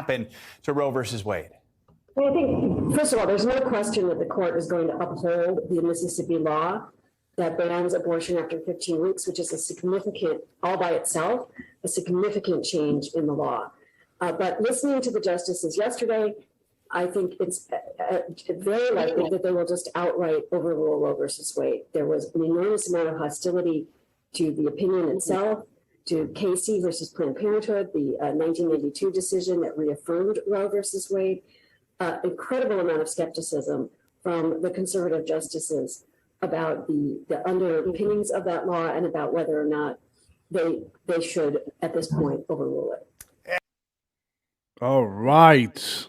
happen to Roe versus Wade? Well, I think, first of all, there's no question that the court is going to uphold the Mississippi law that bans abortion after 15 weeks, which is a significant, all by itself, a significant change in the law. But listening to the justices yesterday, I think it's very likely that they will just outright overrule Roe versus Wade. There was an enormous amount of hostility to the opinion itself, to Casey versus Planned Parenthood, the 1992 decision that reaffirmed Roe versus Wade. Incredible amount of skepticism from the conservative justices about the underpinnings of that law and about whether or not they should, at this point, overrule it. All right.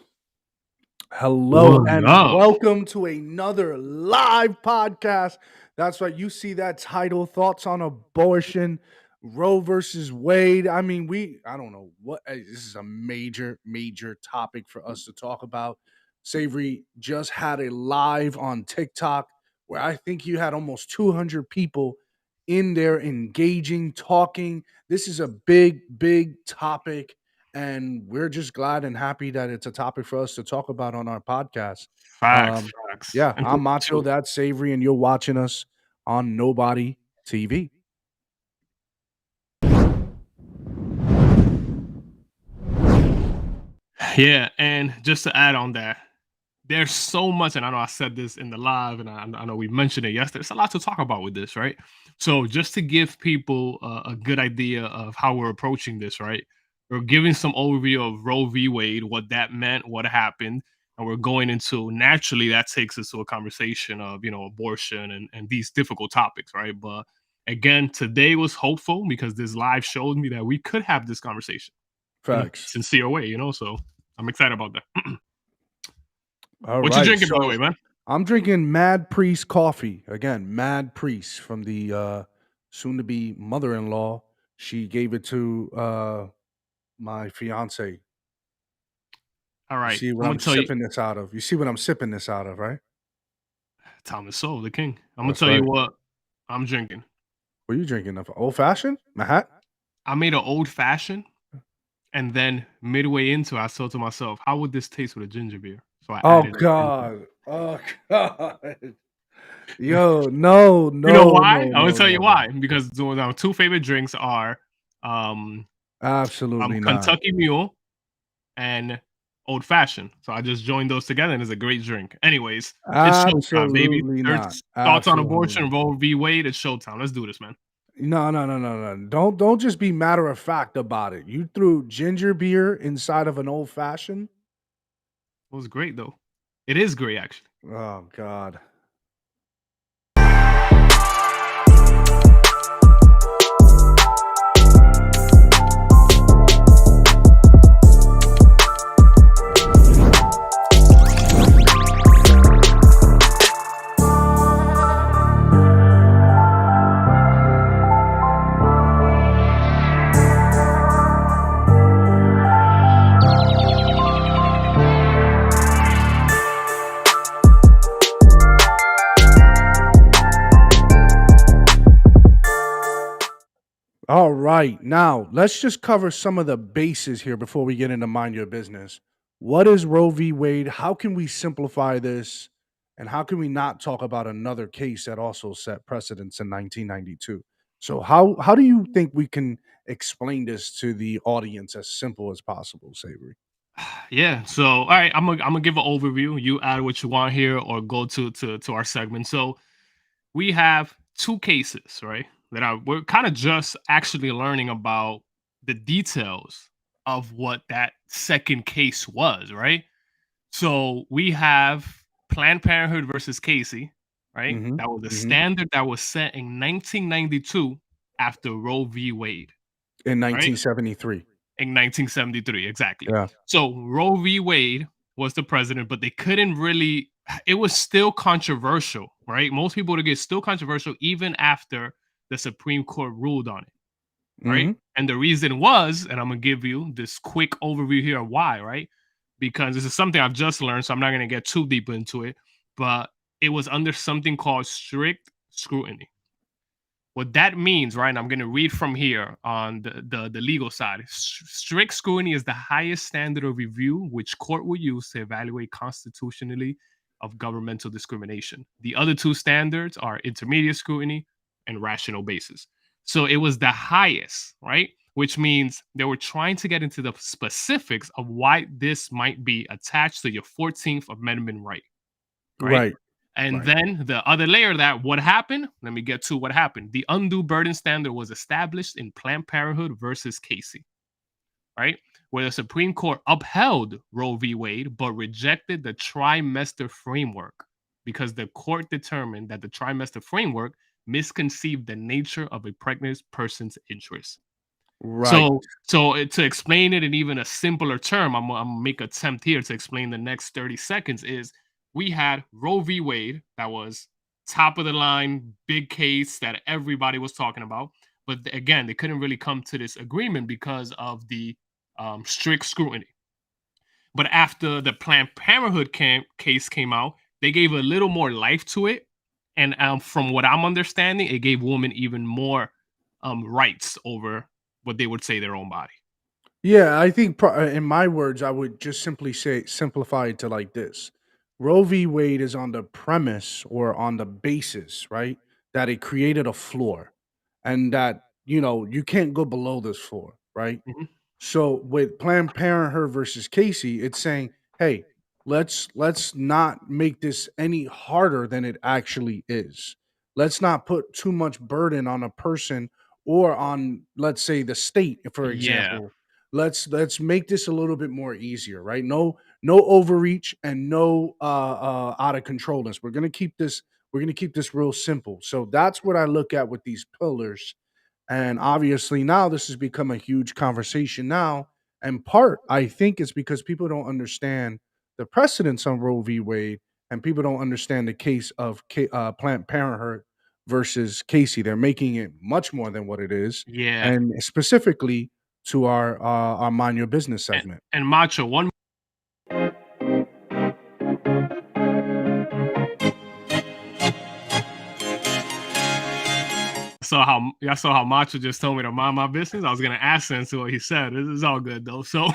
Hello and welcome to another live podcast. That's right. You see that title, Thoughts on Abortion, Roe versus Wade. I mean, I don't know what, this is a major topic for us to talk about. Savory just had a live on TikTok where I think you had almost 200 people in there engaging, talking. This is a big topic. And we're just glad and happy that it's a topic for us to talk about on our podcast. Facts. Yeah, And I'm Macho, that's Savory, and you're watching us on Nobody TV. Yeah, and just to add on that, there's so much, and I know I said this in the live, and I know we mentioned it yesterday. There's a lot to talk about with this, right? So just to give people a good idea of how we're approaching this, right? We're giving some overview of Roe v. Wade, what that meant, what happened, and we're going into, naturally, that takes us to a conversation of, abortion and these difficult topics, right? But again, today was hopeful because this live showed me that we could have this conversation. Facts. In a sincere way, so I'm excited about that. What you drinking, by the way, man? I'm drinking Mad Priest coffee. Again, Mad Priest from the soon-to-be mother-in-law. She gave it to my fiance. All right. You see what I'm sipping this out of? You see what I'm sipping this out of, right? Thomas Sowell, the king. I'm going to tell you what I'm drinking. What are you drinking? Old-fashioned? Mahat? I made an old-fashioned, and then midway into it, I thought to myself, how would this taste with a ginger beer? So I added God. Oh, God. Yo, no. You know why? I'm going to tell you why. Because my two favorite drinks are absolutely Kentucky Mule and old fashioned. So I just joined those together, and it's a great drink. Anyways, it's showtime, baby. Absolutely not. Thoughts on Absolutely abortion, not. Roe v. Wade. It's showtime. Let's do this, man. No. Don't just be matter of fact about it. You threw ginger beer inside of an old fashioned. It was great though. It is great, actually. Oh God. All right. Now, let's just cover some of the bases here before we get into mind your business. What is Roe v. Wade? How can we simplify this? And how can we not talk about another case that also set precedents in 1992? So, how do you think we can explain this to the audience as simple as possible, Savory? Yeah. So, all right, I'm gonna give an overview. You add what you want here, or go to our segment. So, we have two cases, right? We're kind of just actually learning about the details of what that second case was, right? So we have Planned Parenthood versus Casey, right? Mm-hmm. That was a Mm-hmm. standard that was set in 1992 after Roe v. Wade, In right? 1973. In 1973, exactly. Yeah. So Roe v. Wade was the president, but they couldn't really. It was still controversial, right? Most people would get still controversial even after the Supreme Court ruled on it, right? Mm-hmm. And the reason was, and I'm gonna give you this quick overview here of why, right? Because this is something I've just learned, so I'm not gonna get too deep into it, but it was under something called strict scrutiny. What that means, right? And I'm going to read from here on the legal side. Strict scrutiny is the highest standard of review which court will use to evaluate constitutionally of governmental discrimination. The other two standards are intermediate scrutiny and rational basis. So it was the highest, right? Which means they were trying to get into the specifics of why this might be attached to your 14th Amendment right, right? Right. And Right. then the other layer of that, what happened? Let me get to what happened. The undue burden standard was established in Planned Parenthood versus Casey, right? Where the Supreme Court upheld Roe v. Wade, but rejected the trimester framework because the court determined that the trimester framework misconceived the nature of a pregnant person's interest. Right. So to explain it in even a simpler term, I'm gonna make an attempt here to explain the next 30 seconds is we had Roe v. Wade that was top of the line, big case that everybody was talking about. But again, they couldn't really come to this agreement because of the strict scrutiny. But after the Planned Parenthood case came out, they gave a little more life to it. And from what I'm understanding, it gave women even more rights over what they would say their own body. Yeah, I think in my words, I would just simply say simplify it to like this. Roe v. Wade is on the premise or on the basis, right, that it created a floor and that, you can't go below this floor, right? Mhm. So with Planned Parenthood versus Casey, it's saying, hey, let's not make this any harder than it actually is. Let's not put too much burden on a person or on, let's say, the state, for Yeah. example. Let's make this a little bit more easier, right? No overreach and no out of controlness. We're gonna keep this real simple. So that's what I look at with these pillars. And obviously now this has become a huge conversation now. And part, I think, is because people don't understand the precedents on Roe v. Wade, and people don't understand the case of Planned Parenthood versus Casey. They're making it much more than what it is, Yeah. and specifically to our Mind Your Business segment. And Macho, one I saw how Macho just told me to mind my business. I was gonna ask him to what he said. This is all good though. So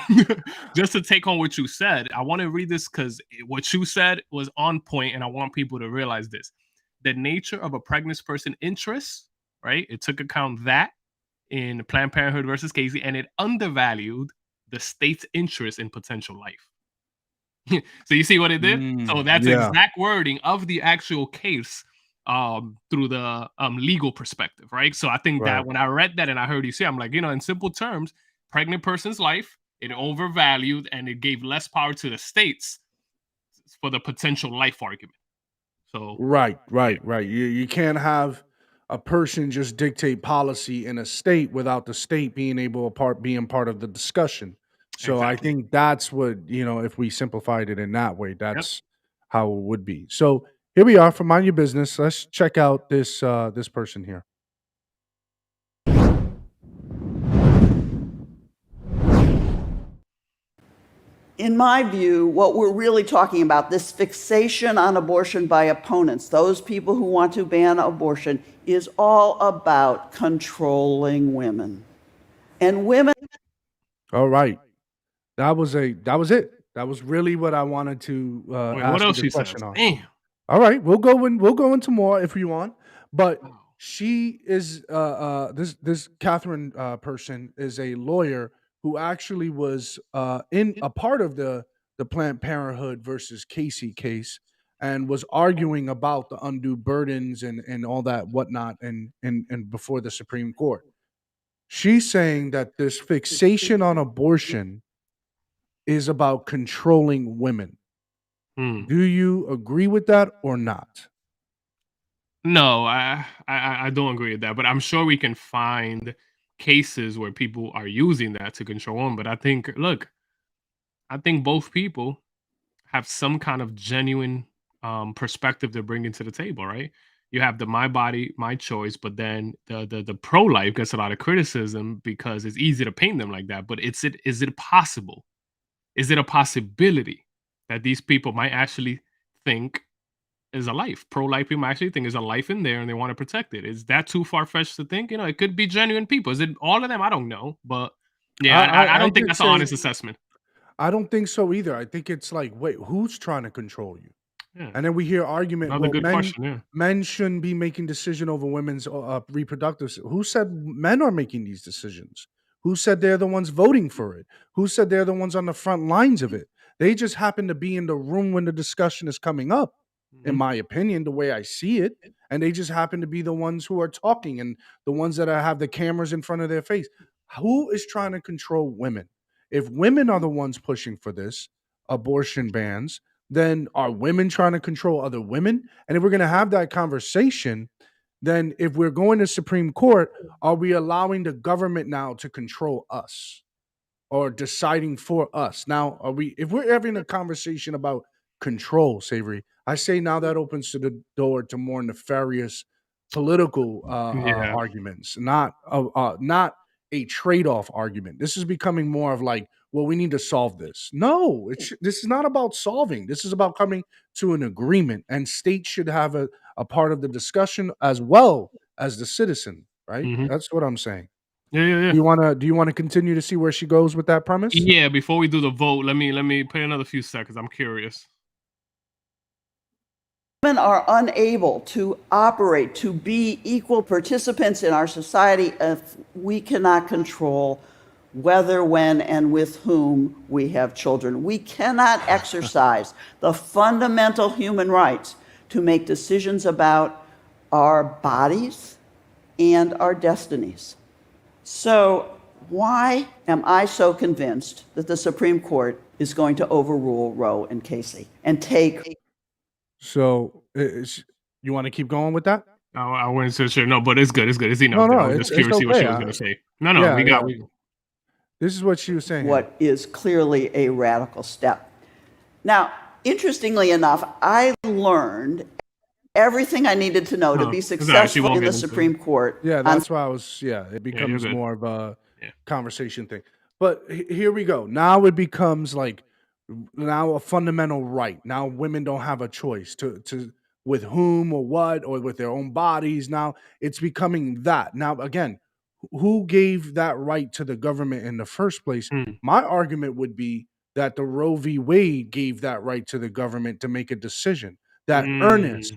just to take on what you said, I want to read this because what you said was on point, and I want people to realize this. The nature of a pregnant person's interest, right? It took account that in Planned Parenthood versus Casey, and it undervalued the state's interest in potential life. So you see what it did? So that's Yeah. exact wording of the actual case through the legal perspective, right? So I think that Right. when I read that and I heard you say, I'm like, in simple terms, pregnant person's life, it overvalued and it gave less power to the states for the potential life argument. So Right. yeah, You can't have a person just dictate policy in a state without the state being part of the discussion. So I exactly. think that's what, if we simplified it in that way, Yep. that's how it would be. So here we are for Mind Your Business. Let's check out this person here. In my view, what we're really talking about, this fixation on abortion by opponents, those people who want to ban abortion, is all about controlling women. And women. All right. That was it. That was really what I wanted to Wait, what ask you else the she question says? on. Damn. All right, we'll go into more if you want. But she is this Catherine person is a lawyer who actually was in a part of the Planned Parenthood versus Casey case and was arguing about the undue burdens and all that whatnot and before the Supreme Court. She's saying that this fixation on abortion is about controlling women. Hmm. Do you agree with that or not? No, I don't agree with that, but I'm sure we can find cases where people are using that to control them. But I think both people have some kind of genuine perspective they're bringing to the table, right? You have the my body, my choice, but then the pro life gets a lot of criticism because it's easy to paint them like that. But is it possible? Is it a possibility that these people might actually think is a life? Pro life people actually think there's a life in there and they want to protect it. Is that too far fetched to think? It could be genuine people. Is it all of them? I don't know, but yeah, I I don't think could that's an say honest assessment. I don't think so either. I think it's like, wait, who's trying to control you? Yeah, And then we hear argument, another well, good question. Yeah. men shouldn't be making decision over women's reproductive. Who said men are making these decisions? Who said they're the ones voting for it? Who said they're the ones on the front lines of it? They just happen to be in the room when the discussion is coming up, in Mhm. my opinion, the way I see it. And they just happen to be the ones who are talking and the ones that have the cameras in front of their face. Who is trying to control women? If women are the ones pushing for this abortion bans, then are women trying to control other women? And if we're going to have that conversation, then if we're going to Supreme Court, are we allowing the government now to control us or deciding for us? Now, if we're having a conversation about control, Savory, I say now that opens to the door to more nefarious political Yeah. arguments, not a trade-off argument. This is becoming more of like, well, we need to solve this. No, this is not about solving. This is about coming to an agreement, and states should have a part of the discussion as well as the citizen, right? Mhm. That's what I'm saying. Yeah. Do you want to continue to see where she goes with that premise? Yeah, before we do the vote, let me play another few seconds. I'm curious. Women are unable to operate, to be equal participants in our society if we cannot control whether, when, and with whom we have children. We cannot exercise the fundamental human rights to make decisions about our bodies and our destinies. So, why am I so convinced that the Supreme Court is going to overrule Roe and Casey and take? So, you want to keep going with that? I wasn't so sure. No, but it's good. It's good. It's enough. No, There. no, I was just it's curious to see what she okay. was going to say. No, Yeah, we yeah. got. This is what she was saying. What is clearly a radical step. Now, interestingly enough, I learned everything I needed to know to be successful in the Supreme Court. Yeah, that's why it becomes good. more of a conversation thing. But here we go. Now it becomes like now a fundamental right. Now women don't have a choice to with whom or what or with their own bodies. Now it's becoming that. Now again, who gave that right to the government in the first place? Hmm. My argument would be that the Roe v. Wade gave that right to the government to make a decision. That earnest.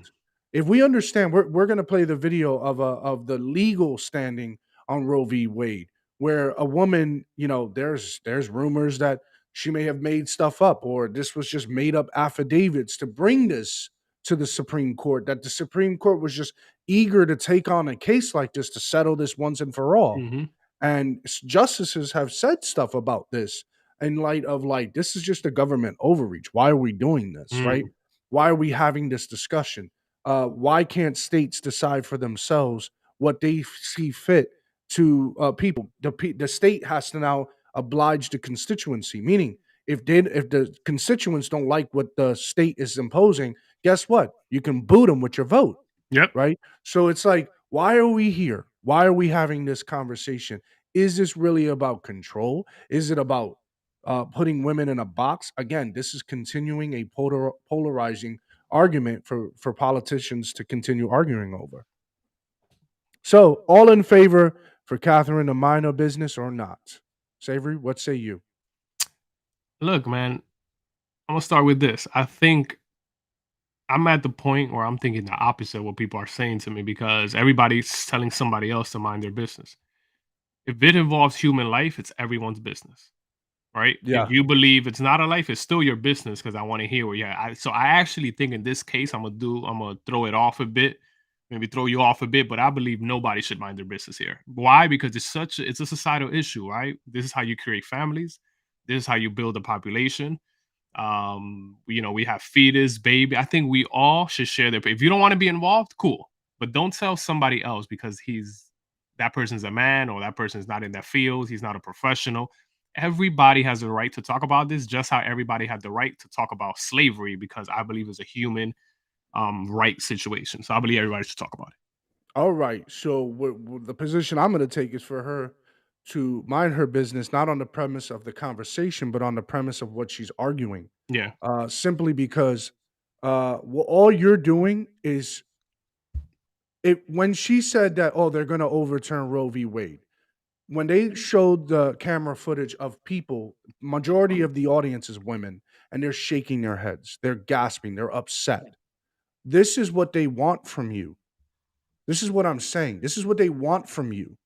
If we understand, we're going to play the video of the legal standing on Roe v. Wade. where a woman, there's rumors that she may have made stuff up, or this was just made up affidavits to bring this to the Supreme Court, that the Supreme Court was just eager to take on a case like this to settle this once and for all. Mm-hmm. And justices have said stuff about this in light of, like, this is just a government overreach. Why are we doing this, right? Why are we having this discussion? Why can't states decide for themselves what they see fit to people? The state has to now oblige the constituency, meaning if the constituents don't like what the state is imposing, guess what? You can boot them with your vote. Yep. Right? So it's like, why are we here? Why are we having this conversation? Is this really about control? Is it about putting women in a box? Again, this is continuing a polarizing argument for politicians to continue arguing over. So, all in favor for Catherine to mind her business or not? Savory, what say you? Look, man, I'm gonna start with this. I think I'm at the point where I'm thinking the opposite of what people are saying to me, because everybody's telling somebody else to mind their business. If it involves human life, it's everyone's business, right? Yeah. If you believe it's not a life, it's still your business, because I want to hear what you're at. So I actually think in this case, I'm gonna throw it off a bit, maybe throw you off a bit, but I believe nobody should mind their business here. Why? Because it's a societal issue, right? This is how you create families. This is how you build a population. We have fetus, baby. I think we all should share their. If you don't want to be involved, cool, but don't tell somebody else because that person's a man or that person's not in that field. He's not a professional. Everybody has the right to talk about this, just how everybody had the right to talk about slavery, because I believe it's a human right situation. So I believe everybody should talk about it. All right. So the position I'm going to take is for her to mind her business, not on the premise of the conversation, but on the premise of what she's arguing. Yeah. Simply because all you're doing is, when she said that, oh, they're going to overturn Roe v. Wade, when they showed the camera footage of people, majority of the audience is women, and they're shaking their heads, they're gasping, they're upset. This is what they want from you. This is what I'm saying. This is what they want from you.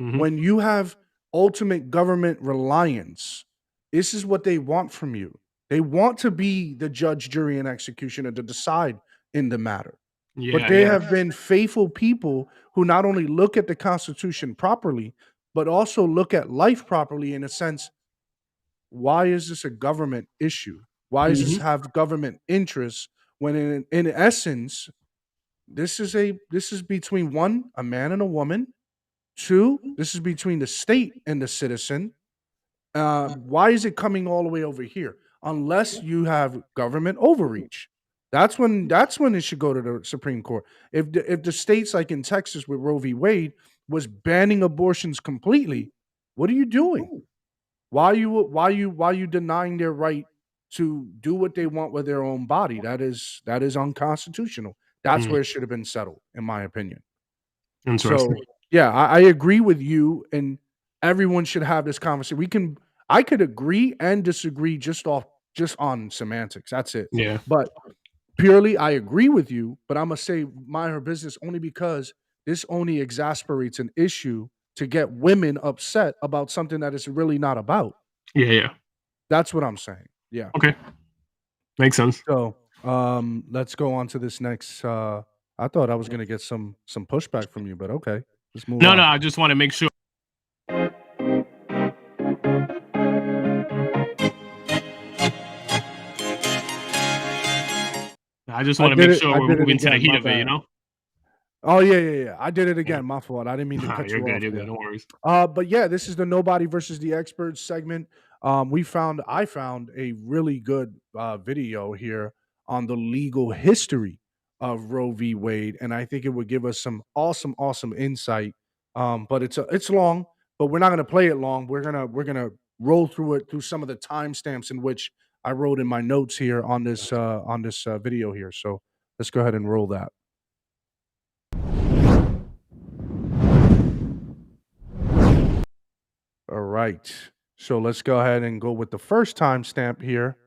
Mhm. When you have ultimate government reliance, this is what they want from you. They want to be the judge, jury, and executioner to decide in the matter. Yeah, But they yeah. have been faithful people who not only look at the Constitution properly, but also look at life properly, in a sense. Why is this a government issue? Why does this have government interests when in essence, this is between one, a man and a woman. Two, this is between the state and the citizen. Why is it coming all the way over here? Unless you have government overreach. That's when it should go to the Supreme Court. If the states, like in Texas with Roe v. Wade, was banning abortions completely, what are you doing? Why are you denying their right to do what they want with their own body? That is unconstitutional. That's where it should have been settled, in my opinion. Interesting. So yeah, I agree with you, and everyone should have this conversation. I could agree and disagree just on semantics. That's it. Yeah. But purely, I agree with you, but I'm gonna say mind her business only because this only exasperates an issue to get women upset about something that it's really not about. Yeah, yeah. That's what I'm saying. Yeah. Okay. Makes sense. So let's go on to this next. I thought I was gonna get some pushback from you, but okay. Let's move on. No, I just want to make sure. I just want to make sure we're moving to the heat of it, you know? Oh, yeah. I did it again. My fault. I didn't mean to cut you You're off. good. there. No worries. But yeah, this is the Nobody versus the Experts segment. I found a really good video here on the legal history of Roe v. Wade, and I think it would give us some awesome insight. But it's long, but we're not gonna play it long. We're gonna roll through some of the timestamps in which I wrote in my notes here on this video here. So let's go ahead and roll that. All right. So let's go ahead and go with the first timestamp here,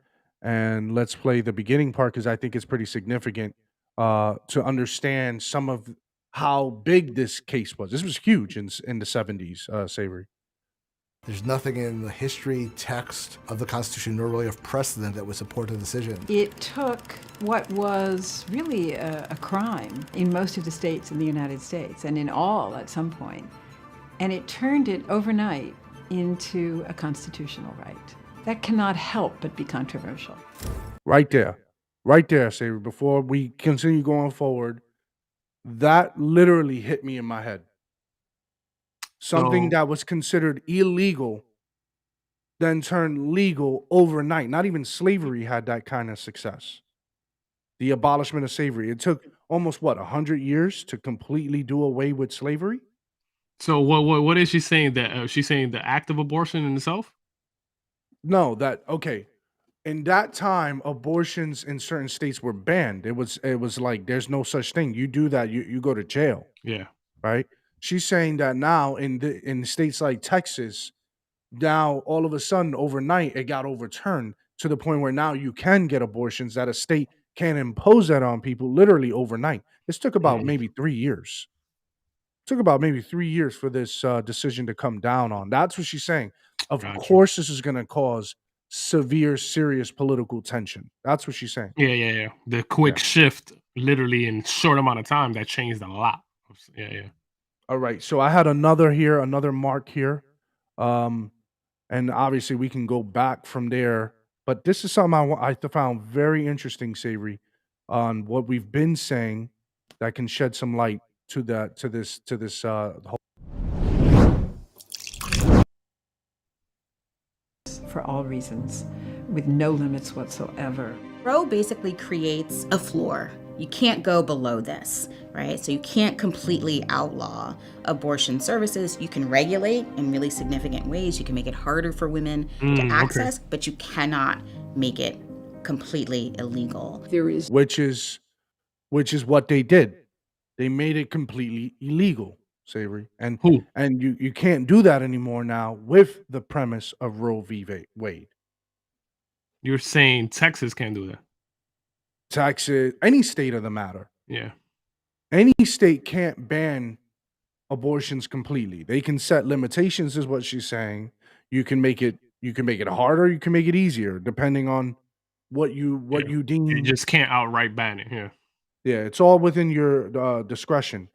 and let's play the beginning part because I think it's pretty significant to understand some of how big this case was. This was huge in the 70s, Savory. There's nothing in the history, text of the Constitution, nor really of precedent that would support the decision. It took what was really a crime in most of the states in the United States, and in all at some point, and it turned it overnight into a constitutional right. That cannot help but be controversial. Right there, Savory. Before we continue going forward, that literally hit me in my head. Something So- that was considered illegal then turned legal overnight. Not even slavery had that kind of success. The abolishment of slavery. It took almost 100 years to completely do away with slavery? So what is she saying? That she's saying the act of abortion in itself? No, okay. In that time, abortions in certain states were banned. It was like there's no such thing. You do that, you go to jail, Yeah. right? She's saying that now in states like Texas, now all of a sudden overnight it got overturned to the point where now you can get abortions, that a state can impose that on people literally overnight. This took about maybe 3 years. Took about maybe 3 years for this decision to come down on. That's what she's saying. Of Gotcha. course, this is going to cause severe, serious political tension. That's what she's saying. Yeah. The quick shift, literally in short amount of time, that changed a lot. Yeah. All right. So I had another mark here. And obviously we can go back from there. But this is something I found very interesting, Savory, on what we've been saying that can shed some light to this whole. For all reasons, with no limits whatsoever. Roe basically creates a floor. You can't go below this, right? So you can't completely outlaw abortion services. You can regulate in really significant ways. You can make it harder for women to access, but you cannot make it completely illegal. There is Which is what they did. They made it completely illegal, Savory. And you can't do that anymore now with the premise of Roe v. Wade. You're saying Texas can't do that? Texas, any state of the matter. Yeah. Any state can't ban abortions completely. They can set limitations, is what she's saying. You can make it harder, you can make it easier, depending on what you deem. You just can't outright ban it. Yeah. Yeah, it's all within your discretion.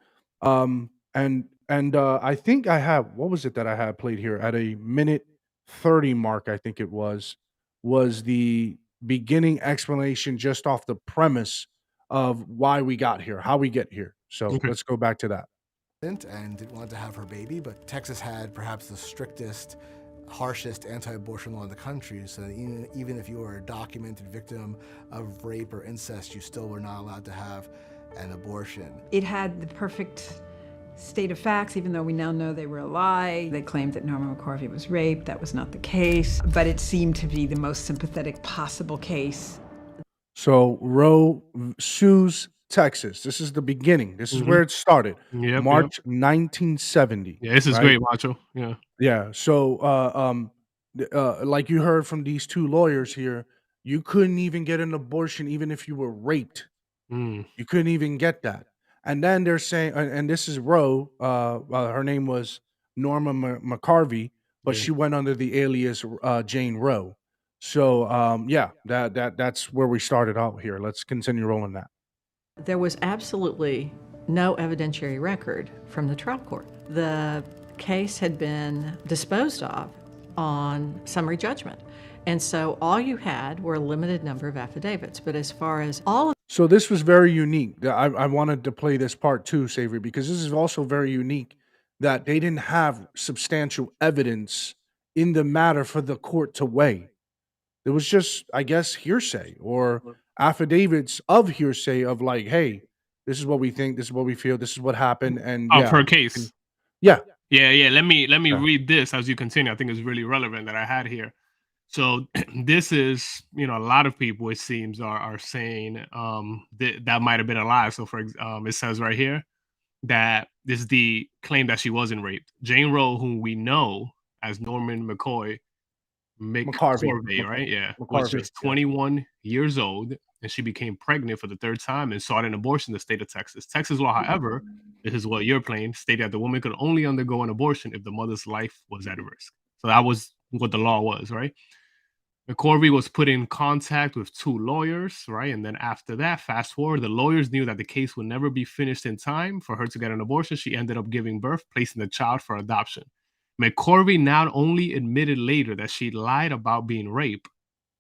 And I think I have, what was it that I had played here at a minute 30 mark, I think it was the beginning explanation just off the premise of why we got here, how we get here. So let's go back to that. And didn't want to have her baby, but Texas had perhaps the strictest, harshest anti-abortion law in the country. So even if you were a documented victim of rape or incest, you still were not allowed to have an abortion. It had the perfect state of facts, even though we now know they were a lie. They claimed that Norma McCorvey was raped. That was not the case, but it seemed to be the most sympathetic possible case. So Roe sues Texas. This is the beginning. This is where it started. March 1970. Yeah, this is great, Macho. Yeah. Yeah. So like you heard from these two lawyers here, you couldn't even get an abortion even if you were raped. You couldn't even get that. And then they're saying, and this is Roe. Her name was Norma McCorvey, but she went under the alias Jane Roe. So that's where we started out here. Let's continue rolling that. There was absolutely no evidentiary record from the trial court. The case had been disposed of on summary judgment. And so all you had were a limited number of affidavits. But as far as all of So this was very unique. I wanted to play this part too, Savory, because this is also very unique that they didn't have substantial evidence in the matter for the court to weigh. It was just, I guess, hearsay or affidavits of hearsay of like, hey, this is what we think, this is what we feel, this is what happened, and Of her case. Yeah. Let me read this as you continue. I think it's really relevant that I had here. So this is, a lot of people, it seems, are saying that might have been a lie. So it says right here that this is the claim that she wasn't raped. Jane Roe, whom we know as Norman McCorvey, right? Yeah, was just 21 years old, and she became pregnant for the third time and sought an abortion in the state of Texas. Texas law, however, this is what you're playing, stated that the woman could only undergo an abortion if the mother's life was at risk. So that was what the law was, right? McCorvey was put in contact with 2 lawyers, right? And then after that, fast forward, the lawyers knew that the case would never be finished in time for her to get an abortion. She ended up giving birth, placing the child for adoption. McCorvey not only admitted later that she lied about being raped,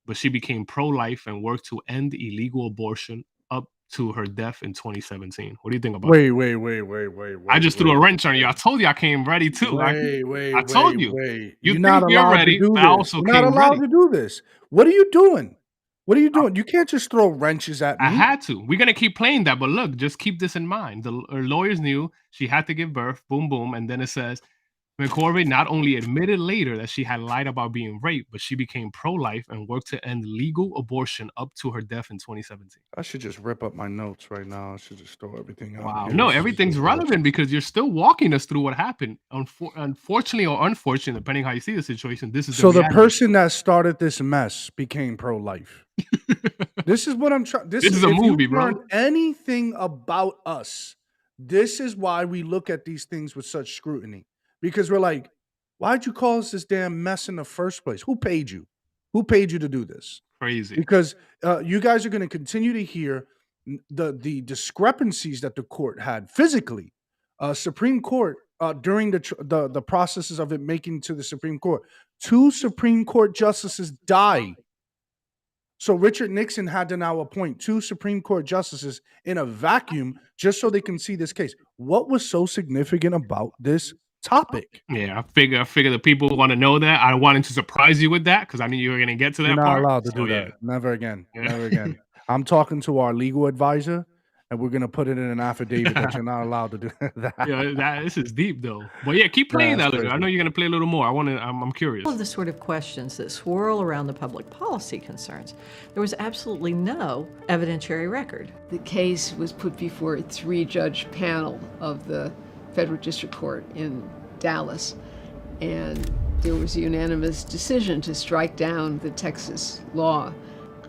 but she became pro-life and worked to end illegal abortion up to her death in 2017. What do you think about that? Wait. I just threw a wrench on you. I told you I came ready too. I told you. Wait. You You're think not you're allowed ready, to do but I this. also You're not came allowed ready. to do this. What are you doing? What are you doing? You can't just throw wrenches at me. I had to. We're gonna keep playing that, but look, just keep this in mind. Her lawyers knew she had to give birth. Boom, boom, and then it says McCorvey not only admitted later that she had lied about being raped, but she became pro-life and worked to end legal abortion up to her death in 2017. I should just rip up my notes right now. I should just throw everything out. Wow. Here. No, This is everything's ridiculous. relevant because you're still walking us through what happened. Unfortunately or unfortunately, depending how you see the situation, this is So the reality. person that started this mess became pro-life. This is what I'm trying. This is a if movie, you bro. learn anything about us, this is why we look at these things with such scrutiny. Because we're like, why'd you call us this damn mess in the first place? Who paid you? Who paid you to do this? Crazy. Because you guys are going to continue to hear the discrepancies that the court had physically. Supreme Court during the processes of it making to the Supreme Court, 2 Supreme Court justices died. So Richard Nixon had to now appoint 2 Supreme Court justices in a vacuum just so they can see this case. What was so significant about this topic? Yeah, I figure the people want to know that. I wanted to surprise you with that because I knew you were going to get to that You're not part. allowed to do yeah. that. Never again. Yeah. Never again. I'm talking to our legal advisor, and we're going to put it in an affidavit that you're not allowed to do that. Yeah, this is deep though. But yeah, keep playing that later. I know you're going to play a little more. I'm curious. All of the sort of questions that swirl around the public policy concerns, there was absolutely no evidentiary record. The case was put before a 3-judge panel of the Federal District Court in Dallas, and there was a unanimous decision to strike down the Texas law.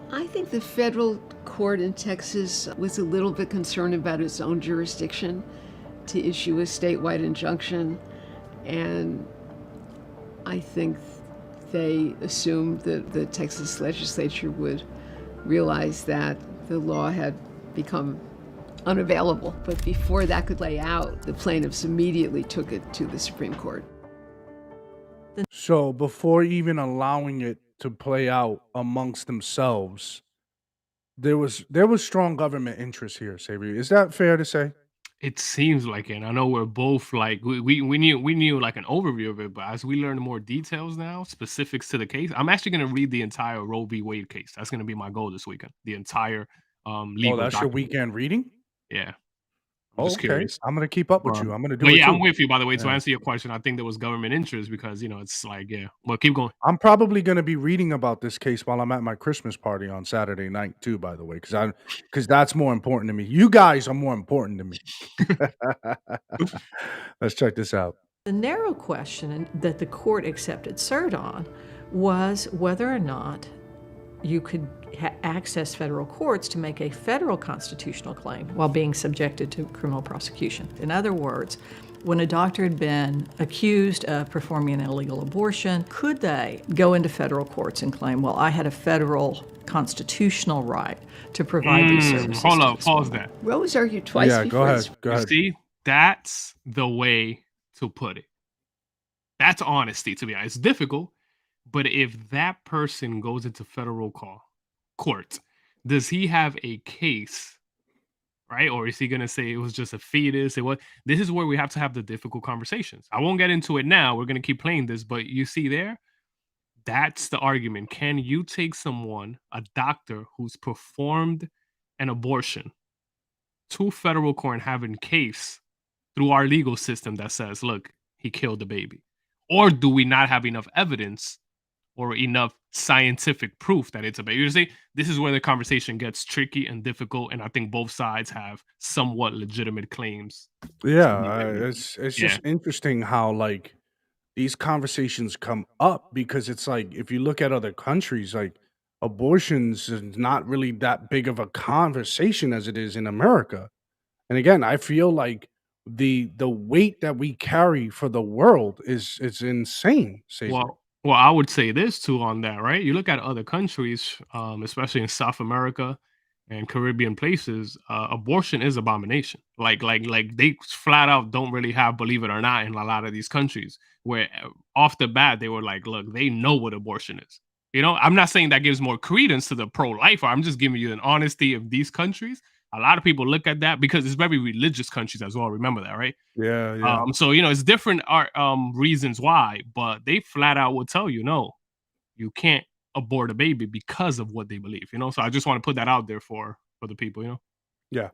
I think the federal court in Texas was a little bit concerned about its own jurisdiction to issue a statewide injunction, and I think they assumed that the Texas legislature would realize that the law had become unavailable. But before that could lay out, the plaintiffs immediately took it to the Supreme Court. So before even allowing it to play out amongst themselves, there was strong government interest here, Savory. Is that fair to say? It seems like it. I know we're both like we knew like an overview of it, but as we learn more details now, specifics to the case, I'm actually going to read the entire Roe v. Wade case. That's going to be my goal this weekend. The entire legal. Oh, that's your document. weekend reading? Yeah. Oh, Just okay. curious. I'm gonna keep up with you. I'm gonna do But it yeah, too. I'm with you. By the way, to Yeah. answer your question, I think there was government interest because it's like Well, keep going. I'm probably gonna be reading about this case while I'm at my Christmas party on Saturday night too. By the way, because that's more important to me. You guys are more important to me. Let's check this out. The narrow question that the court accepted cert on was whether or not you could access federal courts to make a federal constitutional claim while being subjected to criminal prosecution. In other words, when a doctor had been accused of performing an illegal abortion, could they go into federal courts and claim, well, I had a federal constitutional right to provide these services? Hold to up, this pause woman? that. Roe was argued twice Yeah, before. go ahead. See, that's the way to put it. That's honesty, to be honest. It's difficult, but if that person goes into federal court, does he have a case, right? Or is he going to say it was just a fetus? This is where we have to have the difficult conversations. I won't get into it now. We're going to keep playing this, but you see there, that's the argument. Can you take someone, a doctor who's performed an abortion, to federal court and have a case through our legal system that says, look, he killed the baby? Or do we not have enough evidence or enough scientific proof that it's a baby? You see, this is where the conversation gets tricky and difficult, and I think both sides have somewhat legitimate claims. Yeah, it's just interesting how like these conversations come up because it's like if you look at other countries, like abortions is not really that big of a conversation as it is in America. And again, I feel like the weight that we carry for the world is insane. Cesar. Well, Well, I would say this too on that, right? You look at other countries, especially in South America and Caribbean places, abortion is abomination. Like they flat out don't really have, believe it or not, in a lot of these countries where off the bat they were like, look, they know what abortion is. You know, I'm not saying that gives more credence to the pro-lifer. I'm just giving you an honesty of these countries. A lot of people look at that because it's very religious countries as well. Remember that, right? Yeah. So it's different reasons why, but they flat out will tell you, no, you can't abort a baby because of what they believe. So I just want to put that out there for the people. Yeah.